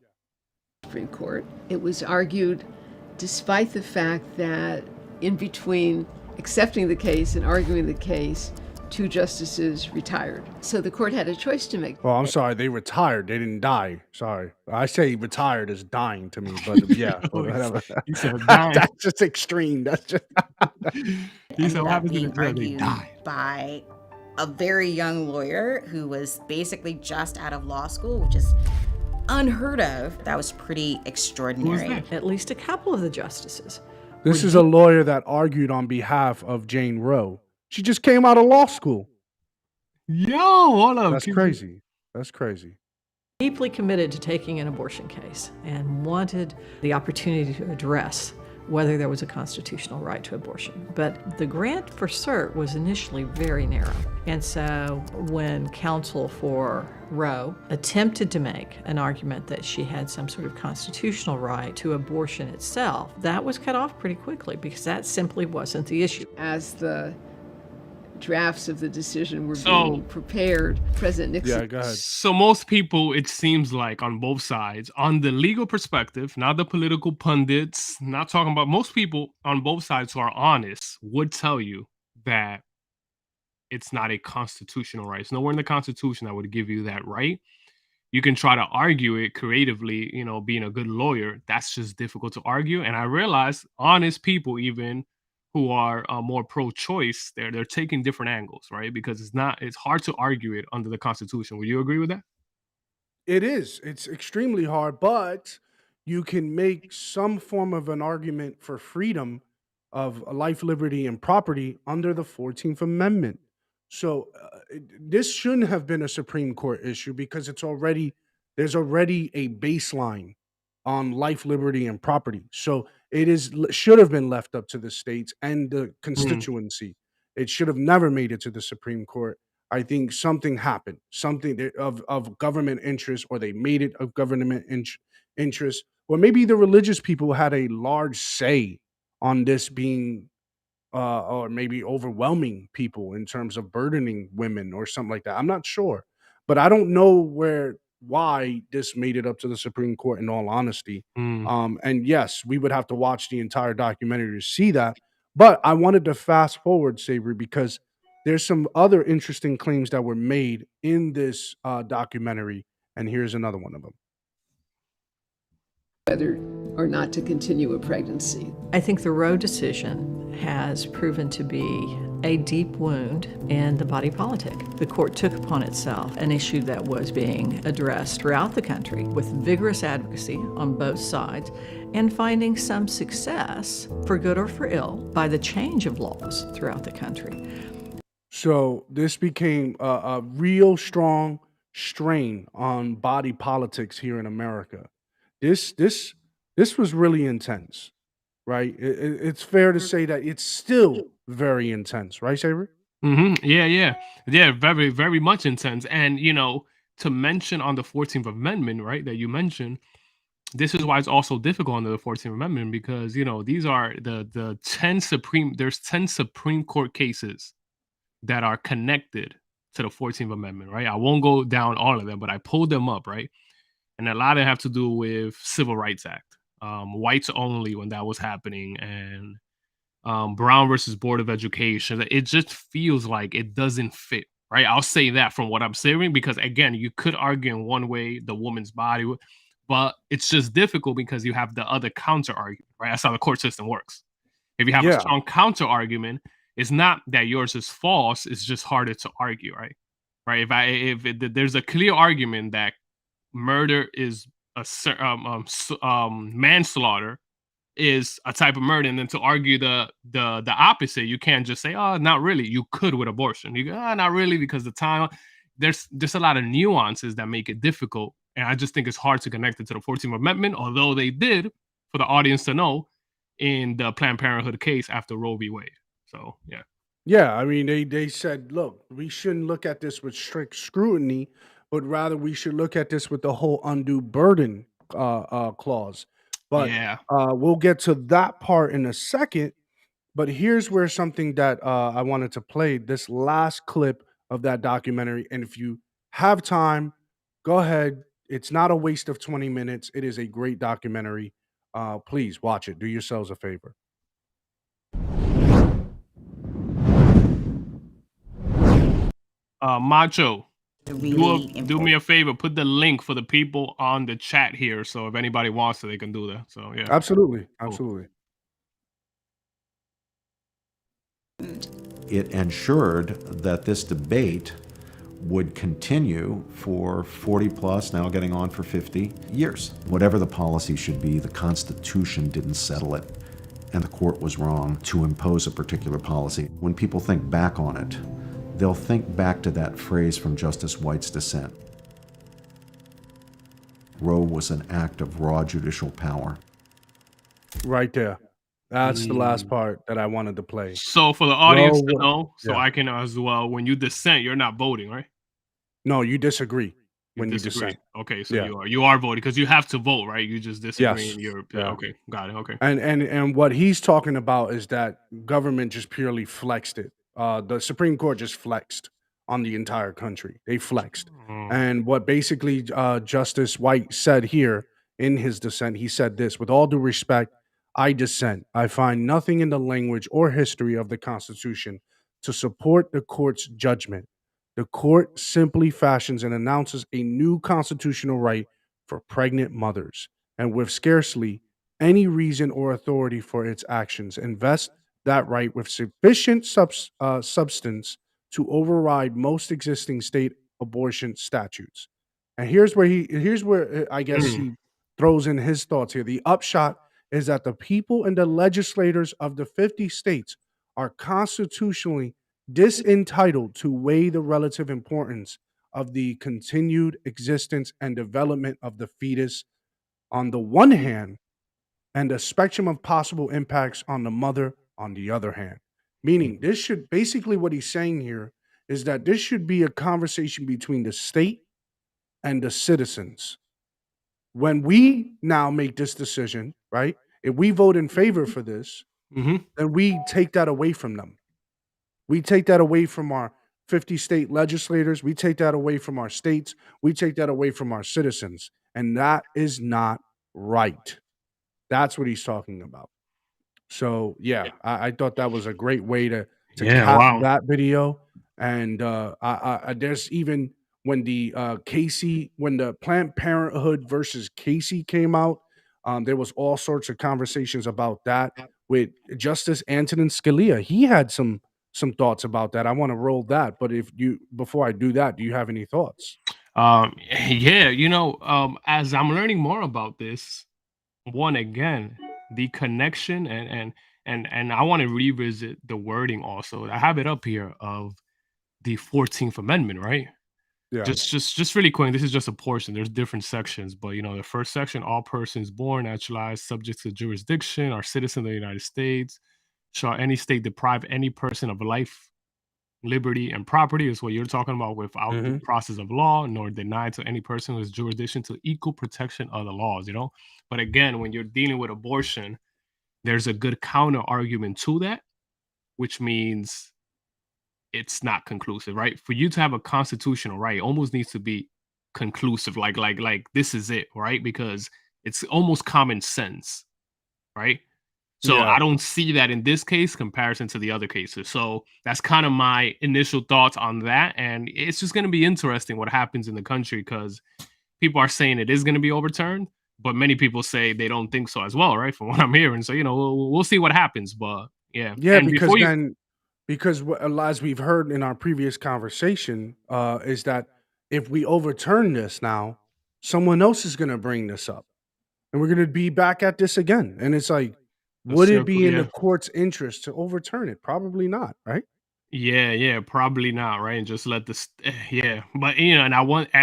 Supreme Court. It was argued, despite the fact that in between accepting the case and arguing the case, 2 justices retired. So the court had a choice to make. Well, I'm sorry, they retired. They didn't die. Sorry. I say retired is dying to me, but yeah, whatever. You said dying. That's just extreme. That's just He said, what happens being in the jail? They argued die. by a very young lawyer who was basically just out of law school, which is unheard of. That was pretty extraordinary. At least a couple of the justices. This is a lawyer that argued on behalf of Jane Roe. She just came out of law school. Yo, hold up. That's crazy. That's crazy. Deeply committed to taking an abortion case and wanted the opportunity to address whether there was a constitutional right to abortion. But the grant for cert was initially very narrow. And so when counsel for Roe attempted to make an argument that she had some sort of constitutional right to abortion itself, that was cut off pretty quickly because that simply wasn't the issue. As the drafts of the decision were being prepared, President Nixon. Yeah, go ahead. So most people, it seems like on both sides, on the legal perspective, not the political pundits, not talking about, most people on both sides who are honest would tell you that it's not a constitutional right. It's nowhere in the Constitution that would give you that right. You can try to argue it creatively, being a good lawyer. That's just difficult to argue. And I realize honest people, even who are more pro-choice, they're taking different angles, right? Because it's hard to argue it under the Constitution. Would you agree with that? It is. It's extremely hard, but you can make some form of an argument for freedom of life, liberty, and property under the 14th Amendment. So this shouldn't have been a Supreme Court issue because there's already a baseline on life, liberty, and property. So should have been left up to the states and the constituency. It should have never made it to the Supreme Court. I think something happened, something of government interest, or they made it of government interest, or maybe the religious people had a large say on this being, or maybe overwhelming people in terms of burdening women or something like that. I'm not sure, but I don't know why this made it up to the Supreme Court, in all honesty. And yes, we would have to watch the entire documentary to see that. But I wanted to fast forward, Savory, because there's some other interesting claims that were made in this documentary, and here's another one of them. Whether or not to continue a pregnancy. I think the Roe decision has proven to be a deep wound in the body politic. The court took upon itself an issue that was being addressed throughout the country with vigorous advocacy on both sides and finding some success, for good or for ill, by the change of laws throughout the country. So this became a real strong strain on body politics here in America. This was really intense, right? It's fair to say that it's still very intense, right, Savory? Yeah. Very, very much intense. And to mention on the 14th Amendment, right, that you mentioned, this is why it's also difficult under the 14th Amendment because these are the 10 Supreme Court cases that are connected to the 14th Amendment, right? I won't go down all of them, but I pulled them up, right? And a lot of them have to do with Civil Rights Act, whites only when that was happening, and Brown versus Board of Education. It just feels like it doesn't fit, right? I'll say that from what I'm saying, because again, you could argue in one way the woman's body, but it's just difficult because you have the other counter argument, right? That's how the court system works. If you have a strong counter argument, it's not that yours is false, it's just harder to argue, right? Right? If there's a clear argument that murder is a manslaughter, is a type of murder, and then to argue the opposite, you can't just say, oh, not really. You could with abortion. You go, not really, because the time there's a lot of nuances that make it difficult, and I just think it's hard to connect it to the 14th Amendment, although they did, for the audience to know, in the Planned Parenthood case after Roe v. Wade. So yeah. Yeah, I mean, they said, look, we shouldn't look at this with strict scrutiny, but rather we should look at this with the whole undue burden clause. But Yeah. we'll get to that part in a second. But here's where something that I wanted to play, this last clip of that documentary. And if you have time, go ahead. It's not a waste of 20 minutes. It is a great documentary. Please watch it. Do yourselves a favor. Macho, Really do me a favor, put the link for the people on the chat here, so if anybody wants to, they can do that. So yeah. Absolutely. Absolutely. It ensured that this debate would continue for 40 plus, now getting on for 50 years. Whatever the policy should be, the Constitution didn't settle it, and the court was wrong to impose a particular policy. When people think back on it, they'll think back to that phrase from Justice White's dissent. Roe was an act of raw judicial power. Right there. That's the last part that I wanted to play. So for the audience to Roe, know, so yeah. I can as well, when you dissent, you're not voting, right? No, you disagree when you disagree. dissent. Okay, so Yeah. you are voting because you have to vote, right? You just disagree. Yes. And you're Yeah. okay. Got it. Okay. And what he's talking about is that government just purely flexed it. The Supreme Court just flexed on the entire country. They flexed. And what basically Justice White said here in his dissent, he said this: with all due respect, I dissent. I find nothing in the language or history of the Constitution to support the court's judgment. The court simply fashions and announces a new constitutional right for pregnant mothers, and with scarcely any reason or authority for its actions, invest that right with sufficient substance to override most existing state abortion statutes. And here's where I guess he throws in his thoughts here. The upshot is that the people and the legislators of the 50 states are constitutionally disentitled to weigh the relative importance of the continued existence and development of the fetus on the one hand, and a spectrum of possible impacts on the mother on the other hand. Meaning, this should basically, what he's saying here is that this should be a conversation between the state and the citizens. When we now make this decision, right? If we vote in favor for this, then we take that away from them. We take that away from our 50 state legislators. We take that away from our states. We take that away from our citizens. And that is not right. That's what he's talking about. So, yeah, I thought that was a great way to cap that video. And there's even when the when the Planned Parenthood versus Casey came out, there was all sorts of conversations about that with Justice Anthony Scalia. He had some thoughts about that. I want to roll that, but before I do that, do you have any thoughts? Yeah, as I'm learning more about this, again, the connection and I want to revisit the wording also. I have it up here of the 14th Amendment, right? Yeah. Just really quick. This is just a portion. There's different sections, but the first section: all persons born, naturalized, subject to jurisdiction, are citizens of the United States. Shall any state deprive any person of life, liberty, and property, is what you're talking about, without the process of law, nor deny to any person who has jurisdiction to equal protection of the laws, But again, when you're dealing with abortion, there's a good counter argument to that, which means it's not conclusive, right? For you to have a constitutional right, it almost needs to be conclusive, like this is it, right? Because it's almost common sense, right? So Yeah. I don't see that in this case comparison to the other cases. So that's kind of my initial thoughts on that. And it's just going to be interesting what happens in the country, because people are saying it is going to be overturned, but many people say they don't think so as well, right? From what I'm hearing. So, we'll see what happens. But yeah. Yeah, And because as we've heard in our previous conversation, is that if we overturn this now, someone else is going to bring this up, and we're going to be back at this again. And it's like, would it be in the court's interest to overturn it? Probably not, right? Yeah, probably not, right? And just let this, But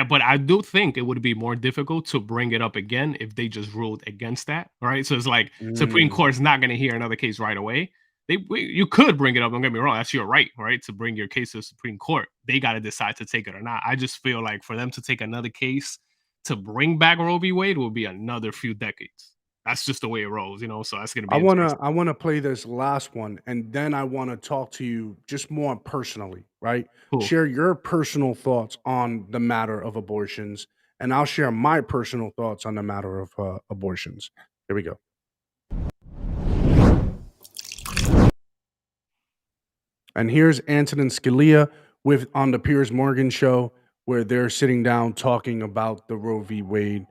but I do think it would be more difficult to bring it up again if they just ruled against that, right? So it's like Supreme Court's not going to hear another case right away. You could bring it up. Don't get me wrong. That's your right to bring your case to the Supreme Court. They got to decide to take it or not. I just feel like for them to take another case to bring back Roe v. Wade will be another few decades. That's just the way it rolls, so that's going to be I want to play this last one, and then I want to talk to you just more personally, right? Cool. Share your personal thoughts on the matter of abortions, and I'll share my personal thoughts on the matter of abortions. Here we go. And here's Anthony Scalia on the Piers Morgan show, where they're sitting down talking about the Roe v. Wade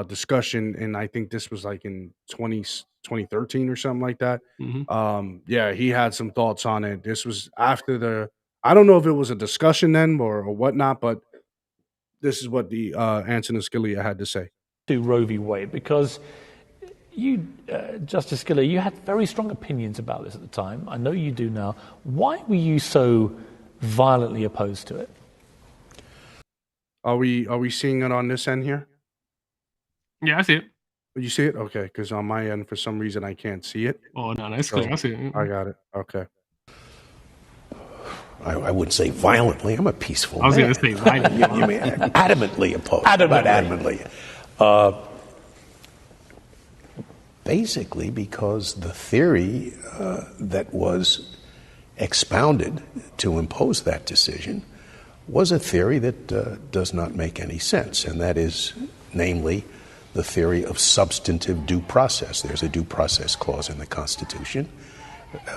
discussion, and I think this was like in 2013 or something like that. He had some thoughts on it. This was after I don't know if it was a discussion then or whatnot, but this is what the Anthony Scalia had to say. To Roe v. Wade, because you, Justice Scalia, you had very strong opinions about this at the time. I know you do now. Why were you so violently opposed to it? Are we seeing it on this end here? Yeah, I see it. You see it? Okay, because on my end, for some reason, I can't see it. Oh, no, it's clear. I see it. I got it. Okay. I wouldn't say violently. I'm a peaceful man. I was going to say violently. You mean adamantly opposed. Adamantly. Basically, because the theory that was expounded to impose that decision was a theory that does not make any sense, and that is, namely, the theory of substantive due process. There's a due process clause in the Constitution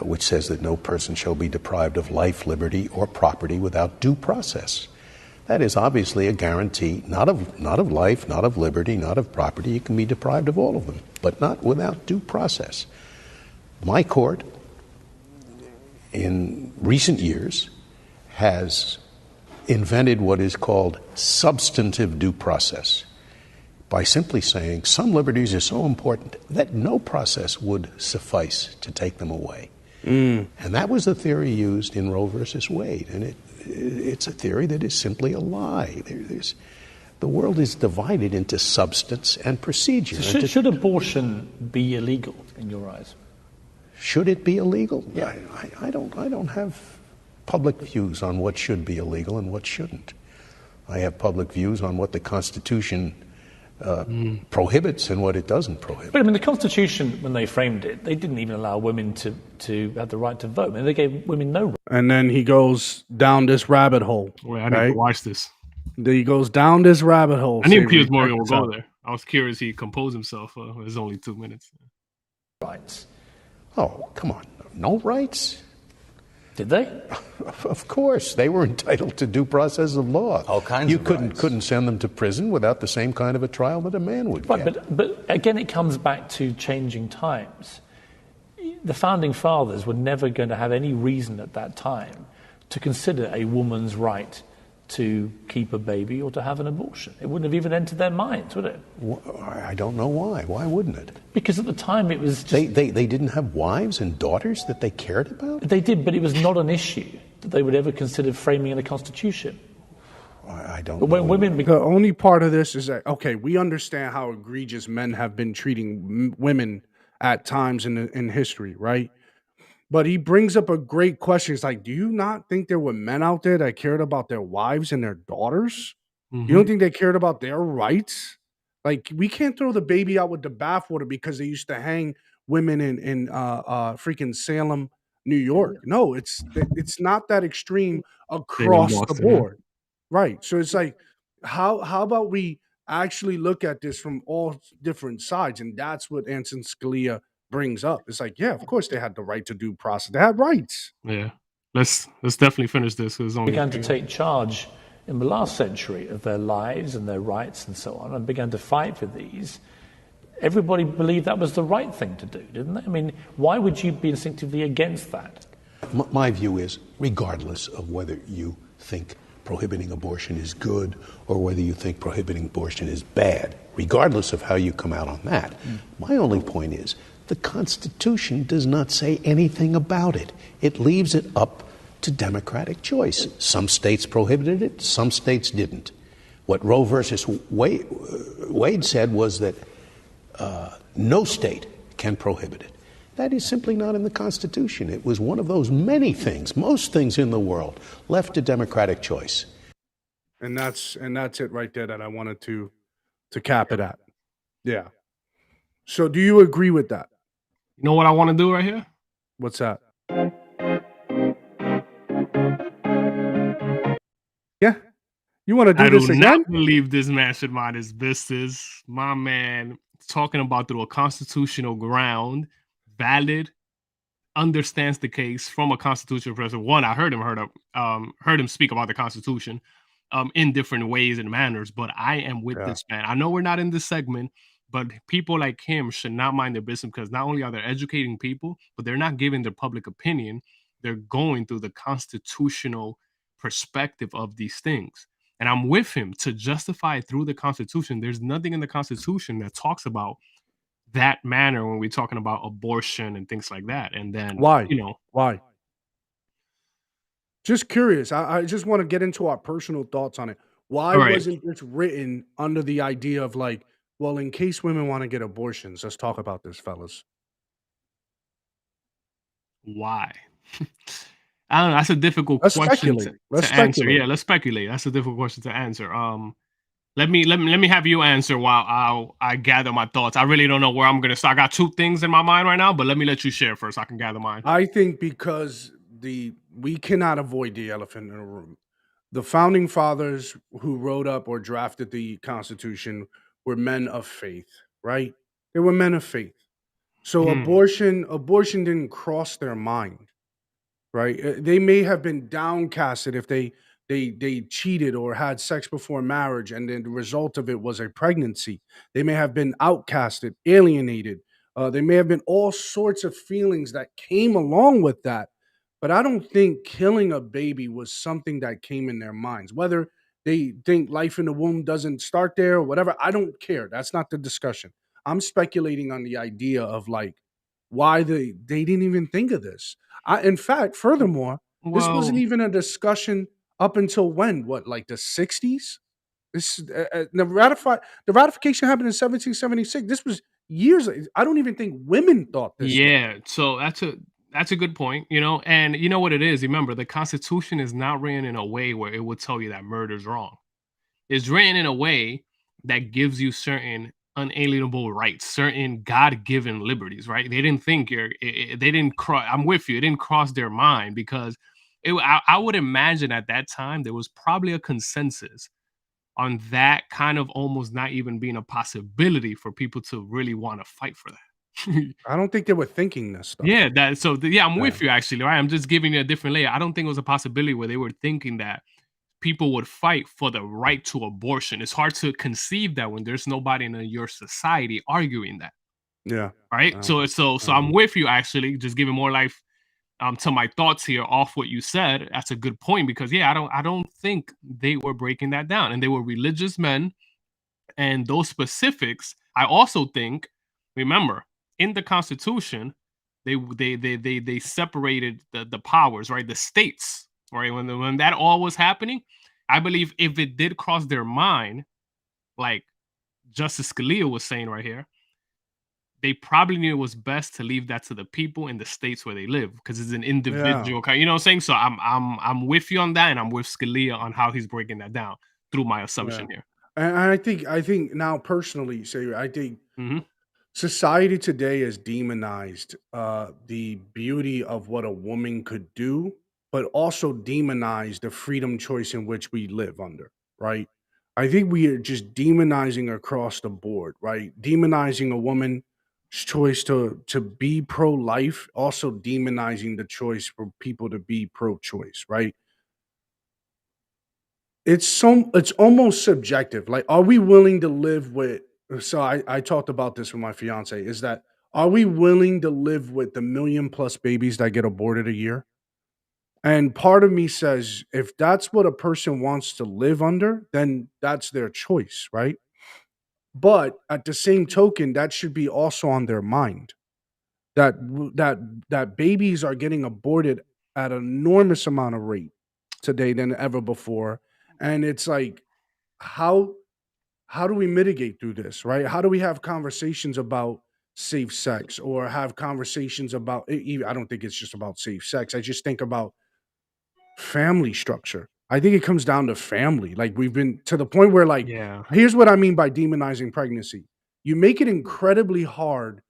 which says that no person shall be deprived of life, liberty, or property without due process. That is obviously a guarantee, not of life, not of liberty, not of property. You can be deprived of all of them, but not without due process. My court, in recent years, has invented what is called substantive due process by simply saying some liberties are so important that no process would suffice to take them away. And that was the theory used in Roe versus Wade, and it's a theory that is simply a lie. The world is divided into substance and procedure. So should abortion be illegal in your eyes? Should it be illegal? Yeah. I don't have public views on what should be illegal and what shouldn't. I have public views on what the Constitution prohibits and what it doesn't prohibit. But I mean, the Constitution, when they framed it, they didn't even allow women to have the right to vote. I mean, they gave women no right. And then he goes down this rabbit hole. Wait, I need to watch this. He goes down this rabbit hole. I knew Piers Morgan would go there. I was curious he composed himself. It's only 2 minutes. Rights. Oh, come on. No rights? Did they? Of course. They were entitled to due process of law. All kinds you of couldn't send them to prison without the same kind of a trial that a man would get. But again, it comes back to changing times. The founding fathers were never going to have any reason at that time to consider a woman's right to keep a baby or to have an abortion. It wouldn't have even entered their minds, would it? I don't know why. Why wouldn't it? Because at the time it was just... They didn't have wives and daughters that they cared about? They did, but it was not an issue that they would ever consider framing in a constitution. I don't but when know. Women... The only part of this is that, okay, we understand how egregious men have been treating women at times in history, right? But he brings up a great question. It's like, do you not think there were men out there that cared about their wives and their daughters? You don't think they cared about their rights? Like, we can't throw the baby out with the bathwater because they used to hang women in freaking Salem, New York. No, it's not that extreme across the board. Right. So it's like, how about we actually look at this from all different sides? And that's what Anthony Scalia brings up. It's like, yeah, of course they had the right to due process. They had rights. Yeah. Let's definitely finish this. Began to take charge in the last century of their lives and their rights and so on, and began to fight for these. Everybody believed that was the right thing to do, didn't they? I mean, why would you be instinctively against that? My view is, regardless of whether you think prohibiting abortion is good or whether you think prohibiting abortion is bad, regardless of how you come out on that, my only point is The Constitution does not say anything about it. It leaves it up to democratic choice. Some states prohibited it, some states didn't. What Roe versus Wade said was that no state can prohibit it. That is simply not in the Constitution. It was one of those many things, most things in the world, left to democratic choice. And that's it right there that I wanted to cap it at. Yeah. So do you agree with that? You know what I want to do right here? What's that? Yeah. You want to do this again? I do not believe this man should mind his business. My man talking about through a constitutional ground, valid, understands the case from a constitutional person. One, I heard him speak about the Constitution in different ways and manners, but I am with this man. I know we're not in this segment, but people like him should not mind their business, because not only are they educating people, but they're not giving their public opinion. They're going through the constitutional perspective of these things. And I'm with him to justify it through the Constitution. There's nothing in the Constitution that talks about that manner when we're talking about abortion and things like that. And then why? Why? Just curious. I just want to get into our personal thoughts on it. Why wasn't this written under the idea of like, well, in case women want to get abortions, let's talk about this, fellas. Why? I don't know. That's a difficult question to answer. Yeah, let's speculate. That's a difficult question to answer. Let me have you answer while I gather my thoughts. I really don't know where I'm gonna start. I got two things in my mind right now, but let me let you share first so I can gather mine. I think because we cannot avoid the elephant in the room. The founding fathers who wrote up or drafted the Constitution were men of faith, right? They were men of faith. So abortion didn't cross their mind, right? They may have been downcasted if they cheated or had sex before marriage, and then the result of it was a pregnancy. They may have been outcasted, alienated. There may have been all sorts of feelings that came along with that. But I don't think killing a baby was something that came in their minds. Whether they think life in the womb doesn't start there or whatever, I don't care. That's not the discussion. I'm speculating on the idea of like why they didn't even think of this. In fact, furthermore, this wasn't even a discussion up until when? What, like the 60s? This the ratification happened in 1776. This was years. I don't even think women thought this. Yeah, so that's a good point, and you know what it is. Remember, the Constitution is not written in a way where it would tell you that murder is wrong. It's written in a way that gives you certain unalienable rights, certain God-given liberties, right? They didn't think they didn't cross. I'm with you. It didn't cross their mind because I would imagine at that time there was probably a consensus on that kind of almost not even being a possibility for people to really want to fight for that. I don't think they were thinking this stuff. Yeah, I'm with you actually, right? I'm just giving you a different layer. I don't think it was a possibility where they were thinking that people would fight for the right to abortion. It's hard to conceive that when there's nobody in your society arguing that. Yeah. Right. So I'm with you actually, just giving more life to my thoughts here off what you said. That's a good point because I don't think they were breaking that down, and they were religious men, and those specifics. I also think, remember, in the Constitution, they separated the powers, right? The states, right? When that all was happening, I believe if it did cross their mind, like Justice Scalia was saying right here, they probably knew it was best to leave that to the people in the states where they live because it's an individual kind. You know what I'm saying? So I'm with you on that, and I'm with Scalia on how he's breaking that down through my assumption here. And I think now personally, I think society today has demonized the beauty of what a woman could do, but also demonized the freedom choice in which we live under, right? I think we are just demonizing across the board, right? Demonizing a woman's choice to be pro-life, also demonizing the choice for people to be pro-choice, right? It's almost subjective. Like, are we willing to live with? So I talked about this with my fiance. Is that are we willing to live with the 1,000,000+ babies that get aborted a year? And part of me says, if that's what a person wants to live under, then that's their choice, right? But at the same token, that should be also on their mind. that babies are getting aborted at an enormous amount of rate today than ever before. And it's like, how do we mitigate through this, right? How do we have conversations about safe sex, or have conversations about I don't think it's just about safe sex. I just think about family structure. I think it comes down to family. Like, we've been to the point where, like, Yeah. here's what I mean by demonizing pregnancy. You make it incredibly hard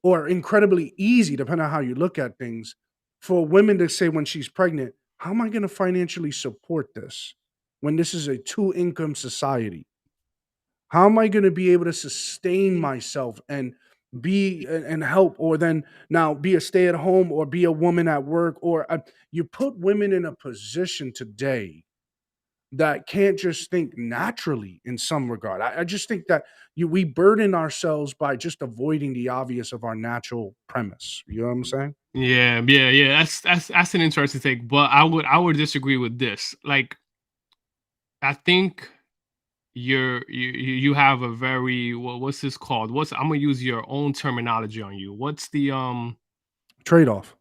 or incredibly easy, depending on how you look at things, for women to say when she's pregnant, how am I going to financially support this when this is a two-income society? How am I going to be able to sustain myself and and help, or then now be a stay-at-home, or be a woman at work, or you put women in a position today that can't just think naturally in some regard. I just think that we burden ourselves by just avoiding the obvious of our natural premise. You know what I'm saying? Yeah. That's an interesting take, but I would disagree with this. Like, I think you have a very what's this called? I'm gonna use your own terminology on you. What's the Trade-off.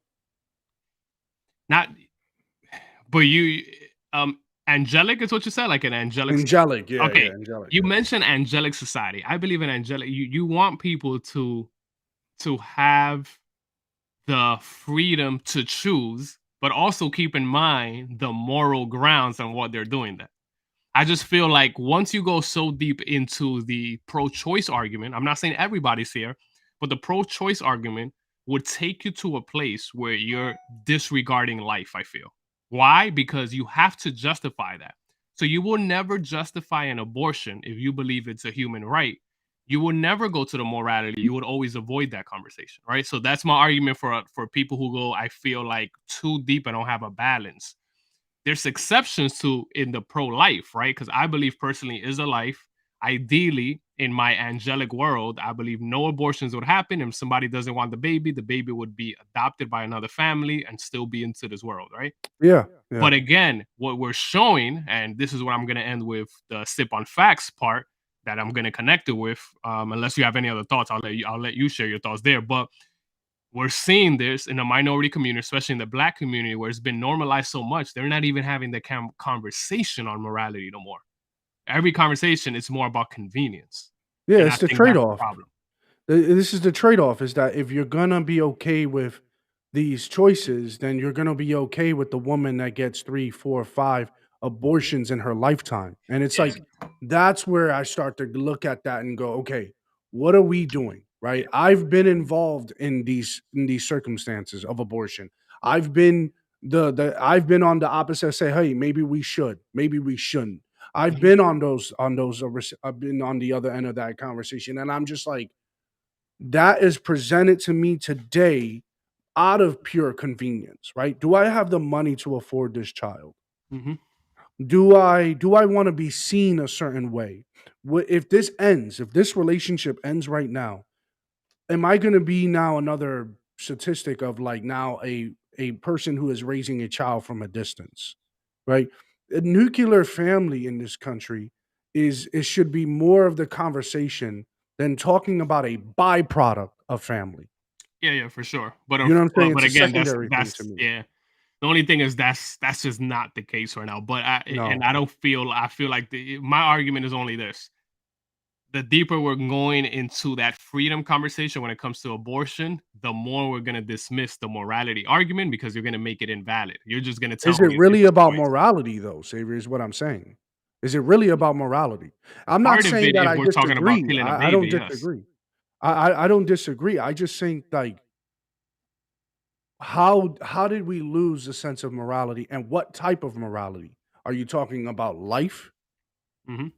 not but you angelic is what you said, like an angelic. Angelic, yeah, Okay, angelic. you mentioned angelic society. I believe in angelic. You want people to have the freedom to choose, but also keep in mind the moral grounds on what they're doing. That I just feel like once you go so deep into the pro-choice argument, I'm not saying everybody's here, but the pro-choice argument would take you to a place where you're disregarding life, I feel. Why? Because you have to justify that. So you will never justify an abortion if you believe it's a human right. You will never go to the morality. You would always avoid that conversation, right? So that's my argument for people who go, I feel like, too deep and don't have a balance. There's exceptions to in the pro-life, right? Because I believe personally is a life. Ideally, in my angelic world, I believe no abortions would happen. If somebody doesn't want the baby would be adopted by another family and still be into this world, right? Yeah. But again, what we're showing, and this is what I'm going to end with the sip on facts part that I'm going to connect it with. Unless you have any other thoughts, I'll let you share your thoughts there. But we're seeing this in the minority community, especially in the Black community, where it's been normalized so much. They're not even having the conversation on morality no more. Every conversation is more about convenience. Yeah, And it's I the think that's the trade-off. problem. This is the trade-off, is that if you're gonna be okay with these choices, then you're gonna be okay with the woman that gets 3, 4, 5 abortions in her lifetime. And it's Yes. like, that's where I start to look at that and go, okay, what are we doing? Right? I've been involved in these circumstances of abortion. I've been I've been on the opposite, say, hey, maybe we should, maybe we shouldn't. I've been on I've been on the other end of that conversation, and I'm just like, that is presented to me today out of pure convenience, right? Do I have the money to afford this child? Mhm. Do I want to be seen a certain way? If this ends, if this relationship ends right now, am I going to be now another statistic of, like, now a person who is raising a child from a distance, right? A nuclear family in this country it should be more of the conversation than talking about a byproduct of family. Yeah, for sure. But You know what I'm saying? but It's a again, secondary thing that's to me. yeah. The only thing is that's just not the case right now. But No. I feel like my argument is only this. The deeper we're going into that freedom conversation when it comes to abortion, the more we're going to dismiss the morality argument, because you're going to make it invalid. You're just going to tell Is it me really it's a about choice. morality, though, Xavier, is what I'm saying. Is it really about morality? I'm not Part of saying it, that if I we're talking about disagree. killing a I don't baby, yes. disagree. I don't disagree. I just think, like, how did we lose the sense of morality, and what type of morality? Are you talking about life? Mhm.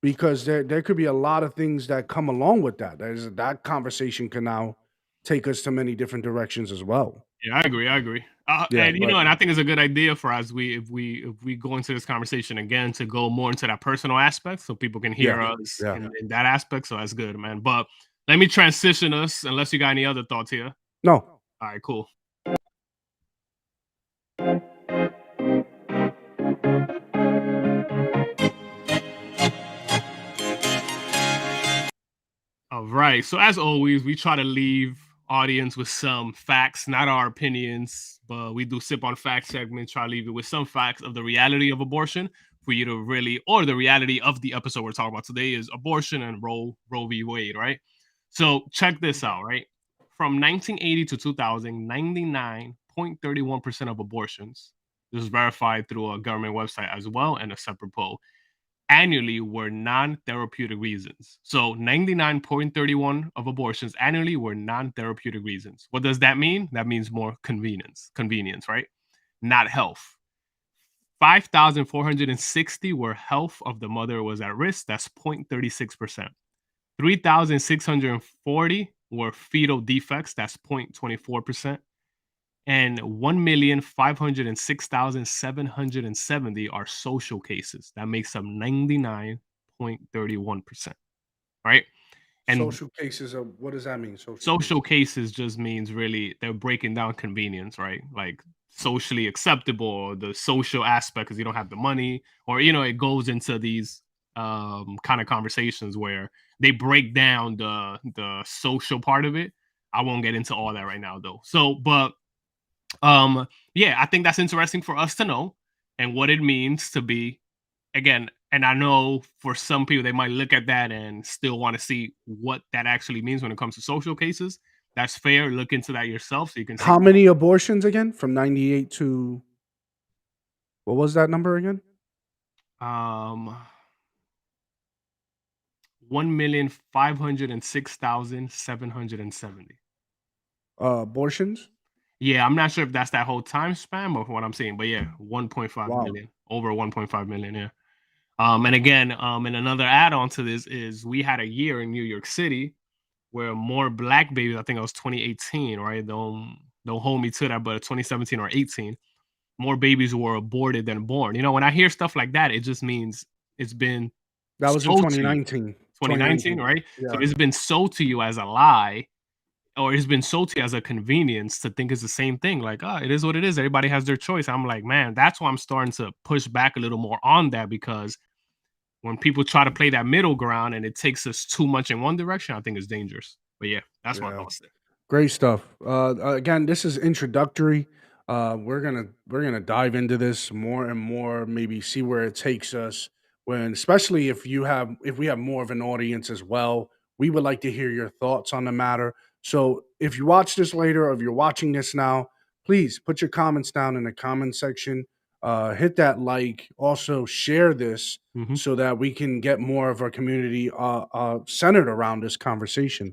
Because there could be a lot of things that come along with that. That conversation can now take us to many different directions as well. Yeah, I agree. Yeah, And but and I think it's a good idea for us. If we go into this conversation again to go more into that personal aspect, so people can yeah, hear us yeah. in that aspect. So that's good, man. But let me transition us, unless you got any other thoughts here. No. All right, cool. All right. So as always, we try to leave audience with some facts, not our opinions, but we do sip on facts segment, try to leave it with some facts of the reality of abortion for you to really, or the reality of the episode we're talking about today is abortion and Roe v. Wade, right? So check this out, right? From 1980 to 2000, 99.31% of abortions, this is verified through a government website as well and a separate poll, annually were non-therapeutic reasons. So 99.31 of abortions annually were non-therapeutic reasons. What does that mean? That means more convenience, right? Not health. 5,460 were health of the mother was at risk. That's 0.36%. 3,640 were fetal defects. That's 0.24%. And 1,506,770 are social cases. That makes up 99.31%. Right? And social cases of what does that mean? Social cases just means really they're breaking down convenience, right? Like socially acceptable, or the social aspect because you don't have the money, or it goes into these kind of conversations where they break down the social part of it. I won't get into all that right now though. So, but yeah, I think that's interesting for us to know and what it means to be, again, and I know for some people they might look at that and still want to see what that actually means when it comes to social cases. That's fair. Look into that yourself so you can see How many abortions again from 98 to what was that number again? 1,506,770 abortions. Yeah, I'm not sure if that's that whole time span of what I'm saying, but yeah, 1.5 million, over 1.5 million. Yeah. And again, and another add-on to this is we had a year in New York City where more black babies, I think it was 2018, right? Don't hold me to that, but 2017 or 18, more babies were aborted than born. When I hear stuff like that, it just means it's been that was in 2019. 2019, right? Yeah. So it's been sold to you as a lie, or it's been sold to you as a convenience to think it's the same thing. Like, it is what it is. Everybody has their choice. I'm like, man, that's why I'm starting to push back a little more on that, because when people try to play that middle ground and it takes us too much in one direction, I think it's dangerous. But yeah, that's my thoughts there. Great stuff. Again, this is introductory. We're gonna dive into this more and more. Maybe see where it takes us. Especially if we have more of an audience as well, we would like to hear your thoughts on the matter. So if you watch this later, or if you're watching this now, please put your comments down in the comment section. Hit that like. Also share this so that we can get more of our community centered around this conversation.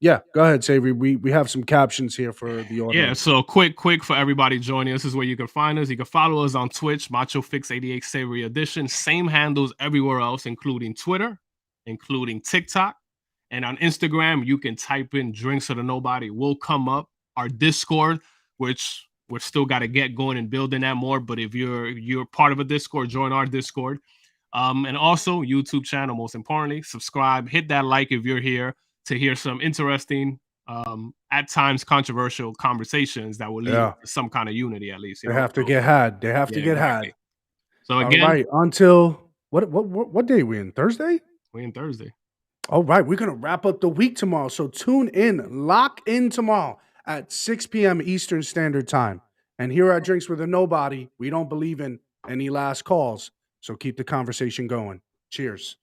Yeah, go ahead, Savory. We have some captions here for the audience. Yeah, so quick for everybody joining us. This is where you can find us. You can follow us on Twitch, MachoFix88 Savory Edition. Same handles everywhere else, including Twitter, including TikTok. And on Instagram, you can type in Drinks of the Nobody. Will come up. Our Discord, which we're still got to get going and building that more. But if you're part of a Discord, join our Discord. And also YouTube channel, most importantly, subscribe, hit that like if you're here to hear some interesting, at times controversial conversations that will lead to some kind of unity, at least. They have to get had. They have to get had. So again, all right, until what day are we in? Thursday? We're in Thursday. All right, we're going to wrap up the week tomorrow. So tune in, lock in tomorrow at 6 p.m. Eastern Standard Time. And here at Drinks with a Nobody, we don't believe in any last calls. So keep the conversation going. Cheers.